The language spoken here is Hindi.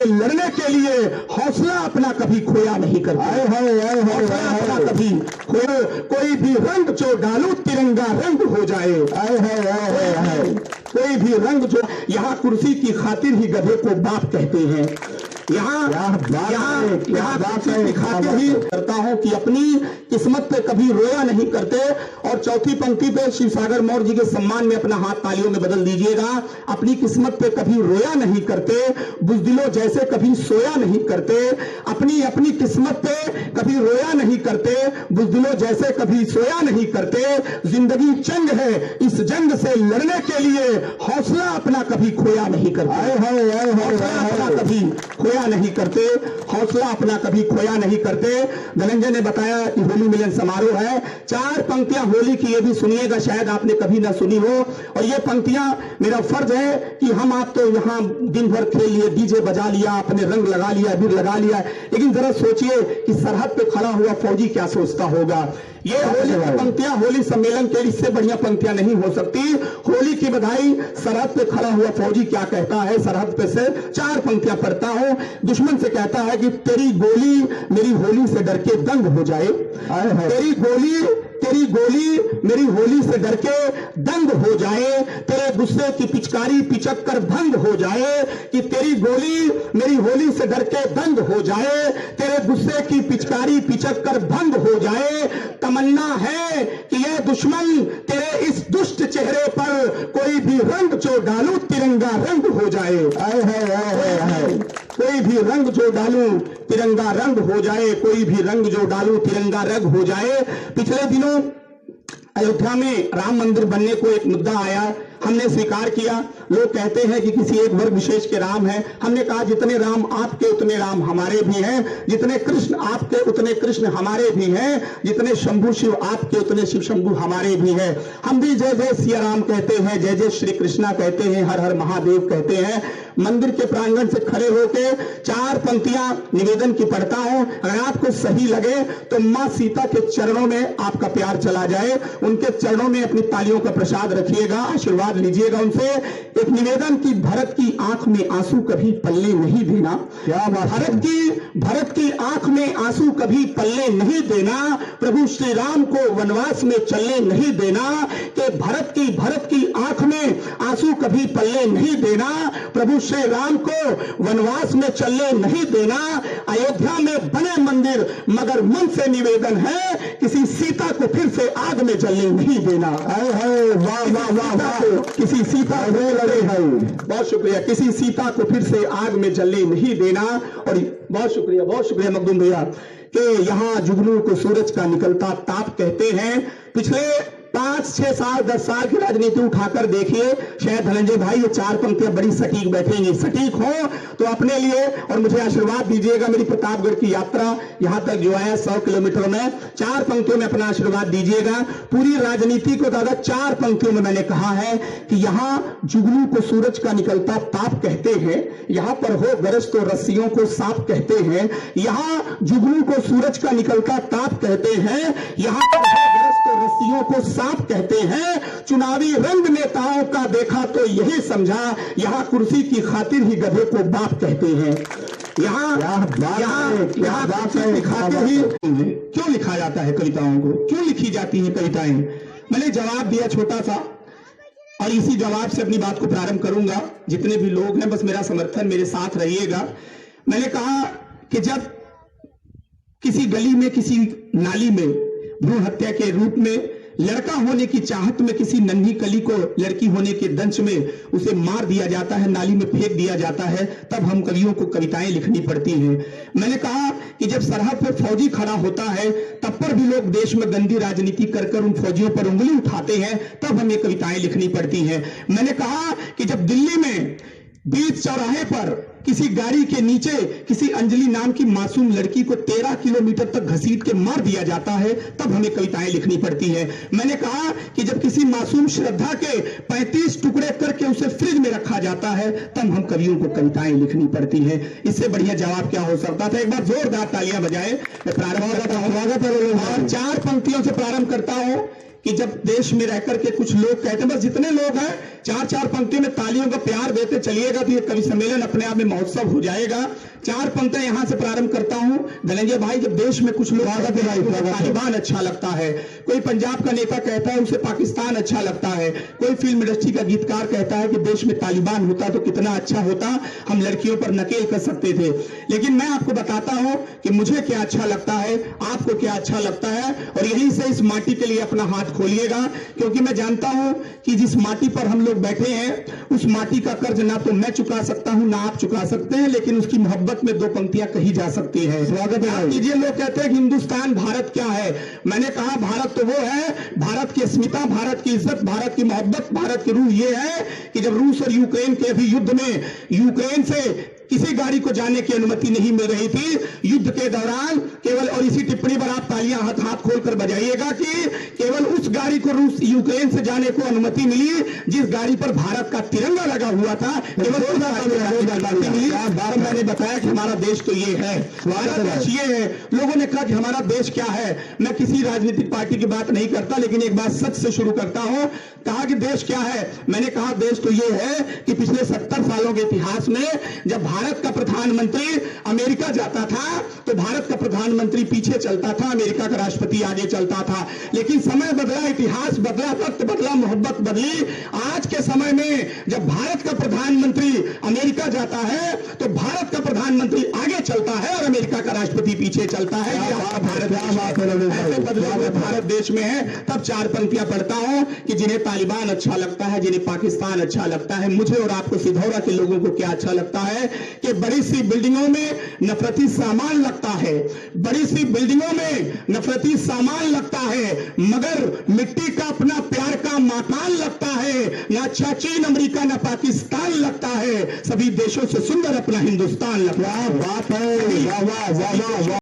लड़ने के लिए हौसला अपना कभी खोया नहीं करते। हौसला अपना कभी खोया, कोई भी रंग जो डालू तिरंगा रंग हो जाए। कोई भी रंग जो, यहाँ कुर्सी की खातिर ही गधे को बाप कहते हैं। यहाँ दिखाते ही करता हूं कि अपनी किस्मत पे कभी रोया नहीं करते। और चौथी पंक्ति पे शिव सागर मौर्य जी के सम्मान में अपना हाथ तालियों में बदल दीजिएगा। अपनी किस्मत पे कभी रोया नहीं करते, बुजदिलों जैसे कभी सोया नहीं करते। अपनी किस्मत पे कभी रोया नहीं करते, बुजदिलों जैसे कभी सोया नहीं करते। जिंदगी जंग है, इस जंग से लड़ने के लिए हौसला अपना कभी खोया नहीं करते। हौसला अपना कभी खोया नहीं करते, हौसला अपना कभी खोया नहीं करते। धनंजय ने बताया कि होली मिलन समारोह है। 4 पंक्तियां होली की, ये भी सुनिएगा, शायद आपने कभी ना सुनी हो। और ये पंक्तियां मेरा फर्ज है कि हम आप तो यहां दिन भर खेल लिए, डीजे बजा लिया, अपने रंग लगा लिया, अबीर लगा लिया, लेकिन जरा सोचिए कि सरहद पे खड़ा हुआ फौजी क्या सोचता होगा। ये होली की पंक्तियां होली सम्मेलन के इससे बढ़िया पंक्तियां नहीं हो सकती। होली की बधाई, सरहद पे खड़ा हुआ फौजी क्या कहता है। सरहद पे से 4 पंक्तियां पढ़ता हूं। दुश्मन से कहता है कि तेरी गोली मेरी होली से डर के दंग हो जाए। तेरी गोली मेरी होली से डर के दंग हो जाए। तेरे गुस्से की पिचकारी पिचक कर भंग हो जाए। कि तेरी गोली मेरी होली से डर के दंग हो जाए। तेरे गुस्से की पिचकारी पिचक कर भंग हो जाए। तमन्ना है कि ये दुश्मन तेरे इस दुष्ट चेहरे पर कोई भी रंग जो डालू तिरंगा रंग हो जाए। कोई भी रंग जो डालू तिरंगा रंग हो जाए। कोई भी रंग जो डालू तिरंगा रंग हो जाए। पिछले दिनों अयोध्या में राम मंदिर बनने को एक मुद्दा आया, हमने स्वीकार किया। लोग कहते हैं कि किसी एक वर्ग विशेष के राम हैं। हमने कहा जितने राम आपके उतने राम हमारे भी हैं, जितने कृष्ण आपके उतने कृष्ण हमारे भी हैं, जितने शंभु शिव आपके उतने शिव शंभु हमारे भी हैं। हम भी जय जय सिया राम कहते हैं, जय जय श्री कृष्णा कहते हैं, हर हर महादेव कहते हैं। मंदिर के प्रांगण से खड़े होकर 4 पंक्तियां निवेदन की पढ़ता हूं। अगर आपको सही लगे तो मां सीता के चरणों में आपका प्यार चला जाए, उनके चरणों में अपनी तालियों का प्रसाद रखिएगा, आशीर्वाद लीजिएगा उनसे। एक निवेदन की भरत की आंख में आंसू कभी पल्ले नहीं देना। क्या भरत की आंख में आंसू कभी पल्ले नहीं देना। प्रभु श्री राम को वनवास में चलने नहीं देना। कि भरत की आंख में आंसू कभी पल्ले नहीं देना। प्रभु श्री राम को वनवास में चलने नहीं देना। अयोध्या में बने मंदिर, मगर मन से निवेदन है किसी सीता को फिर से आग में जलने नहीं देना। किसी सीता लड़े है, बहुत शुक्रिया, किसी सीता को फिर से आग में जलने नहीं देना। और बहुत शुक्रिया मखदूम भैया कि यहाँ जुगनू को सूरज का निकलता ताप कहते हैं। पिछले 5, 6 साल 10 साल की राजनीति उठाकर देखिए, शायद धनंजय भाई ये 4 पंक्तियां बड़ी सटीक बैठेंगी। सटीक हो तो अपने लिए और मुझे आशीर्वाद दीजिएगा। मेरी प्रतापगढ़ की यात्रा यहां तक जो है 100 किलोमीटर में, 4 पंक्तियों में अपना आशीर्वाद दीजिएगा। पूरी राजनीति को दादा 4 पंक्तियों में मैंने कहा है कि यहां जुगनू को सूरज का निकलता ताप कहते हैं, यहां पर हो गरज तो रस्सियों को सांप कहते हैं। यहां जुगनू को सूरज का निकलता ताप कहते हैं, यहां पर हो गरज तो रस्सियों को सांप कहते हैं। चुनावी रंग नेताओं का देखा तो यही समझा, यहां कुर्सी की खातिर ही गधे को बाप कहते हैं। यहाँ दिखाते ही क्यों लिखा जाता है कविताओं को, क्यों लिखी जाती हैं कविताएं। मैंने जवाब दिया छोटा सा, और इसी जवाब से अपनी बात को प्रारंभ करूंगा। जितने भी लोग हैं बस मेरा समर्थन, मेरे साथ रहिएगा। मैंने कहा कि जब किसी गली में, किसी नाली में भ्रूण हत्या के रूप में, लड़का होने की चाहत में किसी नन्ही कली को लड़की होने के दंश में उसे मार दिया जाता है, नाली में फेंक दिया जाता है, तब हम कवियों को कविताएं लिखनी पड़ती हैं। मैंने कहा कि जब सरहद पर फौजी खड़ा होता है तब पर भी लोग देश में गंदी राजनीति कर उन फौजियों पर उंगली उठाते हैं, तब हमें कविताएं लिखनी पड़ती हैं। मैंने कहा कि जब दिल्ली में बीच चौराहे पर किसी गाड़ी के नीचे किसी अंजलि नाम की मासूम लड़की को 13 किलोमीटर तक घसीट के मार दिया जाता है, तब हमें कविताएं लिखनी पड़ती है। मैंने कहा कि जब किसी मासूम श्रद्धा के 35 टुकड़े करके उसे फ्रिज में रखा जाता है, तब हम कवियों को कविताएं लिखनी पड़ती है। इससे बढ़िया जवाब क्या हो सकता था। एक बार जोरदार तालियां बजाए। मैं प्रारंभ करता हूं और 4 पंक्तियों से प्रारंभ करता हूं कि जब देश में रहकर के कुछ लोग कहते हैं बस जितने लोग हैं चार चार पंक्ति में तालियों का प्यार देते चलिएगा तो ये कवि सम्मेलन अपने आप में महोत्सव हो जाएगा। चार पंक्तियां यहां से प्रारंभ करता हूं। धनंजय भाई, जब देश में कुछ लोग तालिबान अच्छा लगता है, कोई पंजाब का नेता कहता है उसे पाकिस्तान अच्छा लगता है, कोई फिल्म इंडस्ट्री का गीतकार कहता है कि देश में तालिबान होता तो कितना अच्छा होता, हम लड़कियों पर नकेल कर सकते थे। लेकिन मैं आपको बताता हूं कि मुझे क्या अच्छा लगता है, आपको क्या अच्छा लगता है, और यहीं से इस माटी के लिए अपना हाथ खोलिएगा, क्योंकि मैं जानता हूं कि जिस माटी पर हम लोग बैठे हैं उस माटी का कर्ज ना तो मैं चुका सकता हूं ना आप चुका सकते हैं, लेकिन उसकी मोहब्बत में दो पंक्तियां कही जा सकती है। स्वागत है कीजिए। लोग कहते हैं कि हिंदुस्तान भारत क्या है, मैंने कहा भारत तो वो है, भारत की अस्मिता, भारत की इज्जत, भारत की मोहब्बत, भारत की रूह ये है कि जब रूस और यूक्रेन के अभी युद्ध में यूक्रेन से किसी गाड़ी को जाने की अनुमति नहीं मिल रही थी युद्ध के दौरान, केवल, और इसी टिप्पणी पर आप तालियां हाथ खोलकर बजाइएगा कि केवल उस गाड़ी को रूस यूक्रेन से जाने को अनुमति मिली जिस गाड़ी पर भारत का तिरंगा लगा हुआ था, केवल मिली। मैंने बताया कि हमारा देश तो ये है, हमारा देश ये है। लोगों ने कहा कि हमारा देश क्या है, मैं किसी राजनीतिक पार्टी की बात नहीं करता, लेकिन एक बात सच से शुरू करता हूं। कहा कि देश क्या है, मैंने कहा देश तो ये है कि पिछले 70 सालों के इतिहास में जब भारत का प्रधानमंत्री अमेरिका जाता था तो भारत का प्रधानमंत्री पीछे चलता था, अमेरिका का राष्ट्रपति आगे चलता था। लेकिन समय बदला, इतिहास बदला, वक्त बदला, मोहब्बत बदली। आज के समय में जब भारत का प्रधानमंत्री अमेरिका जाता है तो भारत का प्रधानमंत्री आगे चलता है और अमेरिका का राष्ट्रपति पीछे चलता है। भारत देश में है। तब चार पंक्तियां पढ़ता हूं कि जिन्हें तालिबान अच्छा लगता है, जिन्हें पाकिस्तान अच्छा लगता है, मुझे और आपको सिधौरा के लोगों को क्या अच्छा लगता है कि बड़ी सी बिल्डिंगों में नफरती सामान लगता है, बड़ी सी बिल्डिंगों में नफरती सामान लगता है, मगर मिट्टी का अपना प्यार का मकान लगता है। ना अच्छा चीन, अमेरिका, ना पाकिस्तान लगता है, सभी देशों से सुंदर अपना हिंदुस्तान लगता है। बात है। वाह वाह वाह वाह।